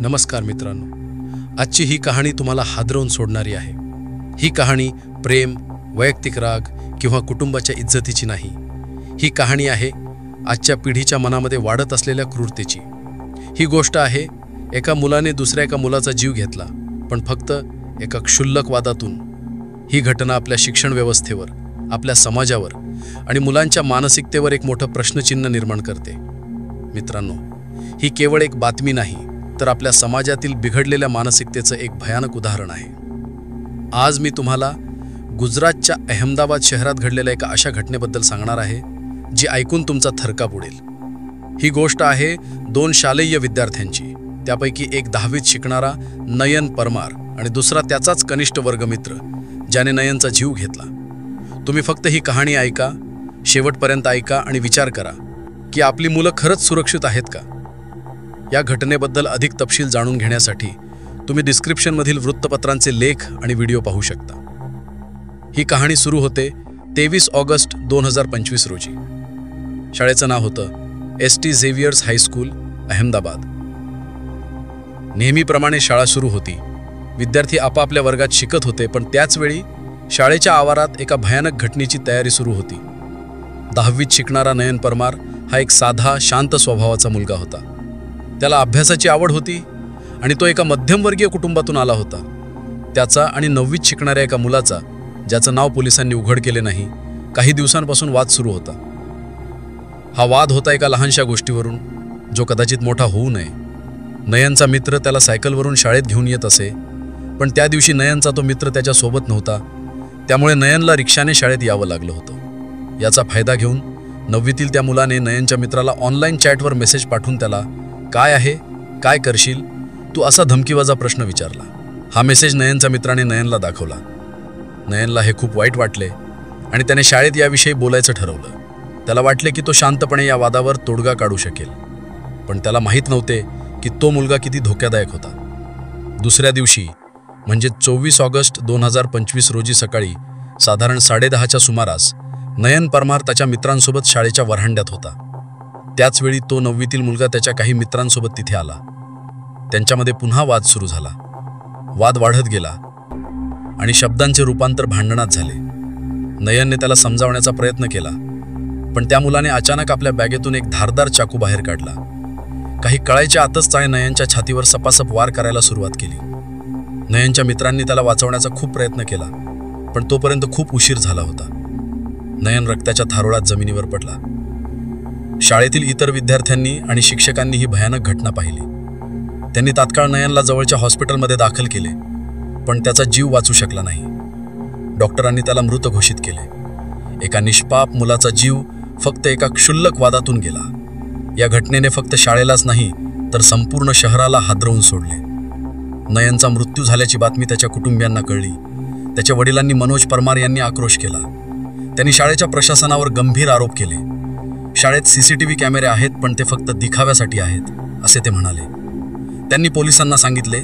नमस्कार मित्रांनो, आजची ही कहाणी तुम्हाला हादरवून सोडणारी आहे। ही कहाणी प्रेम, वैयक्तिक राग किंवा कुटुंबाच्या इज्जतीची नाही। ही कहाणी आहे आजच्या पिढीच्या मनामध्ये वाढत असलेल्या क्रूरतेची। ही गोष्ट आहे एका मुलाने दुसऱ्या एका मुलाचा जीव घेतला, पण फक्त एका क्षुल्लक वादातून। ही घटना आपल्या शिक्षण व्यवस्थेवर, आपल्या समाजावर आणि मुलांच्या मानसिकतेवर एक मोठं प्रश्नचिन्ह निर्माण करते। मित्रांनो, ही केवळ एक बातमी नाही, तर आपल्या समाजातील बिघडलेल्या मानसिकतेचं एक भयानक उदाहरण आहे। आज मी तुम्हाला गुजरातच्या अहमदाबाद शहरात घडलेल्या एका अशा घटनेबद्दल सांगणार आहे जी ऐकून तुमचा थरकाप उडेल। ही गोष्ट आहे 2 शालेय विद्यार्थ्यांची। त्यापैकी एक 10वीत शिकणारा नयन परमार आणि दुसरा त्याचाच कनिष्ठ वर्गमित्र ज्याने नयनचा जीव घेतला। तुम्ही फक्त ही कहाणी ऐका, शेवटपर्यंत ऐका आणि विचार करा की आपली मुलं खरंच सुरक्षित आहेत का। या घटनेबद्दल अधिक तपशील जाणून घेण्यासाठी तुम्ही डिस्क्रिप्शनमधील वृत्तपत्रांचे लेख आणि व्हिडिओ पाहू शकता। ही कहाणी सुरू होते 23 ऑगस्ट 2025 रोजी। शाळेचं नाव होतं ST झेवियर्स हायस्कूल, अहमदाबाद। नेहमीप्रमाणे शाळा सुरू होती। विद्यार्थी आपापल्या वर्गात शिकत होते, पण त्याचवेळी शाळेच्या आवारात एका भयानक घटनेची तयारी सुरू होती। 10वीत शिकणारा नयन परमार हा एक साधा, शांत स्वभावाचा मुलगा होता। त्याला अभ्यासाची आवड होती आणि तो एका मध्यमवर्गीय कुटुंबातून आला होता। त्याचा आणि 9वीत शिकणाऱ्या एका मुलाचा, ज्याचं नाव पोलिसांनी उघड केले नाही, काही दिवसांपासून वाद सुरू होता। हा वाद होता एका लहानशा गोष्टीवरून, जो कदाचित मोठा होऊ नये। नयनचा मित्र त्याला सायकलवरून शाळेत घेऊन येत असे, पण त्या दिवशी नयनचा तो मित्र त्याच्या सोबत नव्हता, त्यामुळे नयनला रिक्षाने शाळेत यावं लागलं होतं। याचा फायदा घेऊन 9वीतील त्या मुलाने नयनच्या मित्राला ऑनलाईन चॅटवर मेसेज पाठवून त्याला काय आहे, काय करशील तू, असा धमकीवाजा प्रश्न विचारला। हा मेसेज नयनच्या मित्राने नयनला दाखवला। नयनला हे खूप वाईट वाटले आणि त्याने शाळेत याविषयी बोलायचं ठरवलं। त्याला वाटले की तो शांतपणे या वादावर तोडगा काढू शकेल, पण त्याला माहीत नव्हते की तो मुलगा किती धोकादायक होता। दुसऱ्या दिवशी म्हणजे 24 ऑगस्ट 2025 रोजी सकाळी साधारण 10:30च्या सुमारास नयन परमार त्याच्या मित्रांसोबत शाळेच्या वरांड्यात होता। त्याचवेळी तो 9वीतील मुलगा त्याच्या काही मित्रांसोबत तिथे आला। त्यांच्यामध्ये पुन्हा वाद सुरू झाला। वाद वाढत गेला आणि शब्दांचे रूपांतर भांडणात झाले। नयनने त्याला समजावण्याचा प्रयत्न केला, पण त्या मुलाने अचानक आपल्या बॅगेतून एक धारदार चाकू बाहेर काढला। काही कळायच्या आतच त्याने नयनच्या छातीवर सपासप वार करायला सुरुवात केली। नयनच्या मित्रांनी त्याला वाचवण्याचा खूप प्रयत्न केला, पण तोपर्यंत खूप उशीर झाला होता। नयन रक्ताच्या थारोळात जमिनीवर पडला। शाळेतील इतर विद्यार्थ्यांनी आणि शिक्षकांनी ही भयानक घटना पाहिली। त्यांनी तात्काळ नयनला जवळच्या हॉस्पिटलमध्ये दाखल केले, पण त्याचा जीव वाचू शकला नाही। डॉक्टरांनी त्याला मृत घोषित केले। एका निष्पाप मुलाचा जीव फक्त एका क्षुल्लक वादातून गेला। या घटनेने फक्त शाळेलाच नाही, तर संपूर्ण शहराला हादरवून सोडले। नयनचा मृत्यू झाल्याची बातमी त्याच्या कुटुंबियांना कळली। त्याच्या वडिलांनी मनोज परमार यांनी आक्रोश केला। त्यांनी शाळेच्या प्रशासनावर गंभीर आरोप केले। शाळेत CCTV कॅमेरे आहेत, पण ते फक्त दिखाव्यासाठी आहेत, असे ते म्हणाले। त्यांनी पोलिसांना सांगितले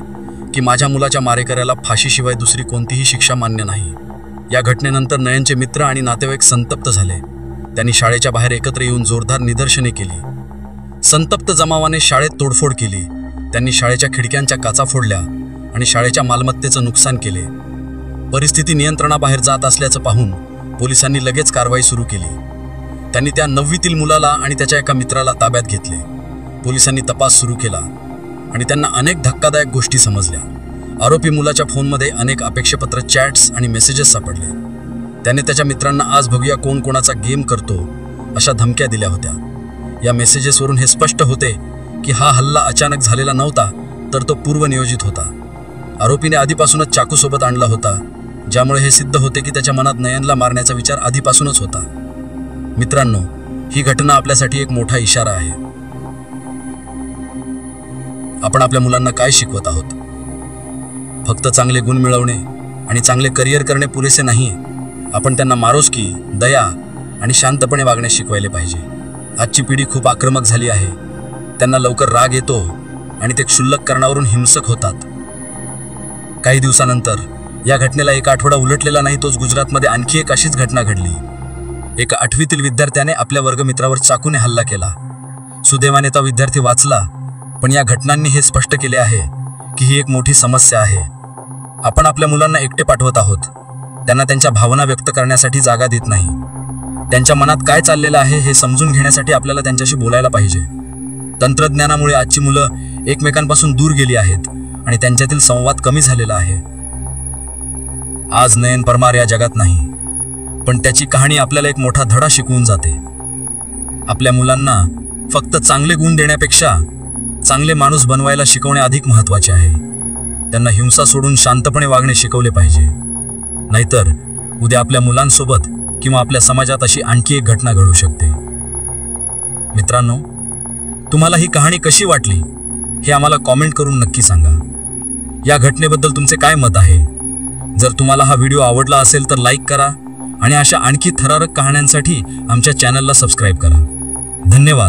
की माझ्या मुलाच्या मारेकऱ्याला फाशीशिवाय दुसरी कोणतीही शिक्षा मान्य नाही। या घटनेनंतर नयनचे मित्र आणि नातेवाईक संतप्त झाले। त्यांनी शाळेच्या बाहेर एकत्र येऊन जोरदार निदर्शने केली। संतप्त जमावाने शाळेत तोडफोड केली। त्यांनी शाळेच्या खिडक्यांच्या काचा फोडल्या आणि शाळेच्या मालमत्तेचं नुकसान केले। परिस्थिती नियंत्रणाबाहेर जात असल्याचं पाहून पोलिसांनी लगेच कारवाई सुरू केली। त्यांनी त्या 9वीतील मुलाला आणि त्याच्या एका मित्राला ताब्यात घेतले। पोलिसांनी तपास सुरू केला आणि त्यांना अनेक धक्कादायक गोष्टी समजल्या। आरोपी मुलाच्या फोनमध्ये अनेक अपेक्षापत्र चॅट्स आणि मेसेजेस सापडले। त्याने त्याच्या मित्रांना आज बघूया कोण कोणाचा गेम करतो अशा धमक्या दिल्या होत्या। या मेसेजेसवरून हे स्पष्ट होते की हा हल्ला अचानक झालेला नव्हता, तर तो पूर्वनियोजित होता। आरोपीने आधीपासूनच चाकूसोबत आणला होता, ज्यामुळे हे सिद्ध होते की त्याच्या मनात नयनला मारण्याचा विचार आधीपासूनच होता। मित्रांनो, ही घटना आपल्यासाठी एक मोठा इशारा आहे। आपण आपल्या मुलांना काय शिकवत आहोत? फक्त चांगले गुण मिळवणे आणि चांगले करिअर करणे पुरेसे नाहीये। आपण त्यांना माणुसकी, दया आणि शांतपणे वागणे शिकवायला पाहिजे। आजची पिढी खूप आक्रमक झाली आहे। त्यांना लवकर राग येतो आणि ते क्षुल्लक कारणावरून हिंसक होतात। काही दिवसानंतर या घटनेला एक आठवडा उलटलेला नाही, तोच गुजरातमध्ये आणखी एक अशीच घटना घडली। एका 8वीतील विद्यार्थ्याने आपल्या वर्गमित्रावर चाकूने हल्ला केला। सुदैवाने तो विद्यार्थी वाचला, पण या घटनांनी हे स्पष्ट केले आहे की ही एक मोठी समस्या आहे. आपण आपल्या मुलांना एकटे पाठवत आहोत. त्यांना त्यांच्या भावना व्यक्त करण्यासाठी जागा देत नाही. त्यांच्या मनात काय चाललेलं आहे हे समजून घेण्यासाठी आपल्याला त्यांच्याशी बोलायला पाहिजे. तंत्रज्ञानामुळे आजची मुलं एकमेकांपासून दूर गेली आहेत आणि त्यांच्यातील संवाद कमी झालेला आहे. आज नयन परमार या जगात नाही, पण त्याची कहाणी आपल्याला एक मोठा धडा शिकवून जाते. आपल्या मुलांना फक्त चांगले गुण देण्यापेक्षा चांगले माणूस बनवायला शिकवणे अधिक महत्त्वाचे आहे. त्यांना हिंसा सोडून शांतपणे वागणे शिकवले पाहिजे. नाहीतर उद्या आपल्या मुलांसोबत किंवा आपल्या समाजात अशी आणखी एक घटना घडू शकते. मित्रांनो, तुम्हाला ही कहाणी कशी वाटली हे आम्हाला कॉमेंट करून नक्की सांगा. या घटनेबद्दल तुमचे काय मत आहे? जर तुम्हाला हा व्हिडिओ आवडला असेल तर लाईक करा आणि अशा आणखी थरारक कहाण्यांसाठी आमच्या चॅनलला सबस्क्राईब करा. धन्यवाद.